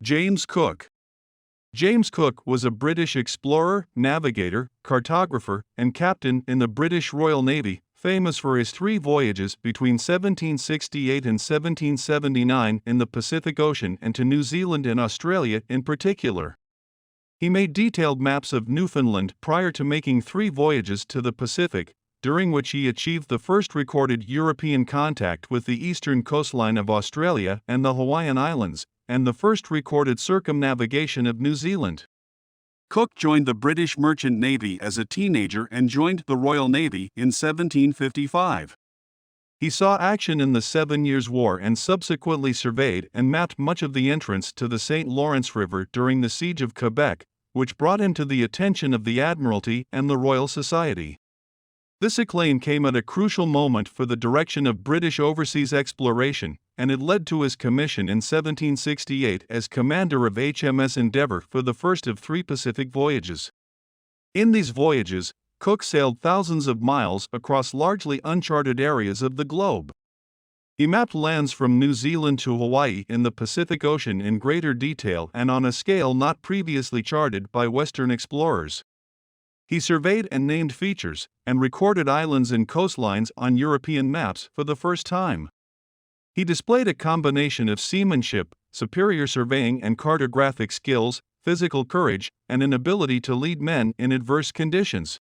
James Cook. James Cook was a British explorer, navigator, cartographer, and captain in the British Royal Navy, famous for his 3 voyages between 1768 and 1779 in the Pacific Ocean and to New Zealand and Australia in particular. He made detailed maps of Newfoundland prior to making 3 voyages to the Pacific, during which he achieved the first recorded European contact with the eastern coastline of Australia and the Hawaiian Islands, and the first recorded circumnavigation of New Zealand. Cook joined the British Merchant Navy as a teenager and joined the Royal Navy in 1755. He saw action in the 7 Years' War and subsequently surveyed and mapped much of the entrance to the St. Lawrence River during the Siege of Quebec, which brought him to the attention of the Admiralty and the Royal Society. This acclaim came at a crucial moment for the direction of British overseas exploration, and it led to his commission in 1768 as commander of HMS Endeavour for the first of 3 Pacific voyages. In these voyages, Cook sailed thousands of miles across largely uncharted areas of the globe. He mapped lands from New Zealand to Hawaii in the Pacific Ocean in greater detail and on a scale not previously charted by Western explorers. He surveyed and named features, and recorded islands and coastlines on European maps for the first time. He displayed a combination of seamanship, superior surveying and cartographic skills, physical courage, and an ability to lead men in adverse conditions.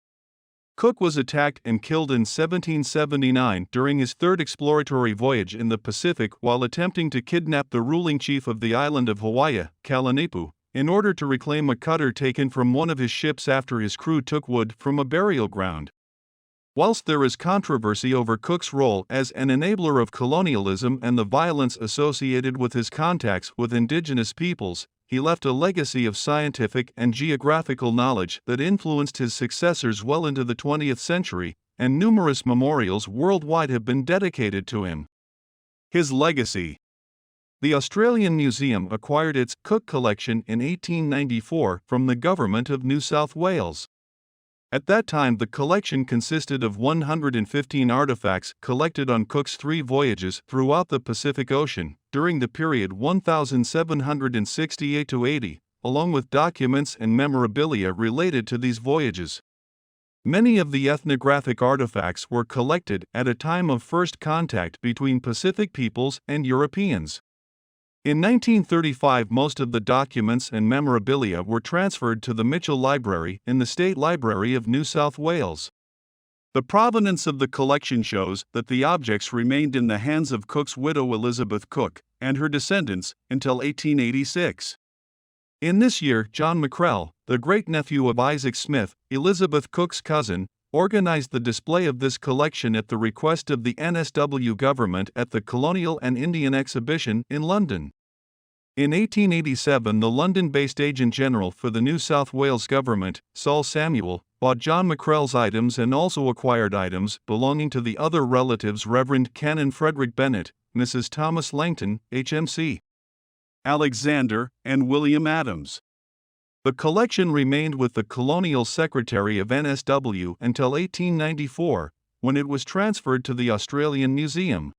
Cook was attacked and killed in 1779 during his 3rd exploratory voyage in the Pacific while attempting to kidnap the ruling chief of the island of Hawaii, Kalanipu, in order to reclaim a cutter taken from one of his ships after his crew took wood from a burial ground. Whilst there is controversy over Cook's role as an enabler of colonialism and the violence associated with his contacts with indigenous peoples, he left a legacy of scientific and geographical knowledge that influenced his successors well into the 20th century, and numerous memorials worldwide have been dedicated to him. His legacy. The Australian Museum acquired its Cook collection in 1894 from the Government of New South Wales. At that time, the collection consisted of 115 artifacts collected on Cook's 3 voyages throughout the Pacific Ocean during the period 1768–80, along with documents and memorabilia related to these voyages. Many of the ethnographic artifacts were collected at a time of first contact between Pacific peoples and Europeans. In 1935, most of the documents and memorabilia were transferred to the Mitchell Library in the State Library of New South Wales. The provenance of the collection shows that the objects remained in the hands of Cook's widow Elizabeth Cook and her descendants until 1886. In this year, John Mackrell, the great-nephew of Isaac Smith, Elizabeth Cook's cousin, organized the display of this collection at the request of the NSW government at the Colonial and Indian Exhibition in London. In 1887, the London-based Agent General for the New South Wales government, Saul Samuel, bought John Mackrell's items and also acquired items belonging to the other relatives Reverend Canon Frederick Bennett, Mrs. Thomas Langton, HMC, Alexander, and William Adams. The collection remained with the Colonial Secretary of NSW until 1894, when it was transferred to the Australian Museum.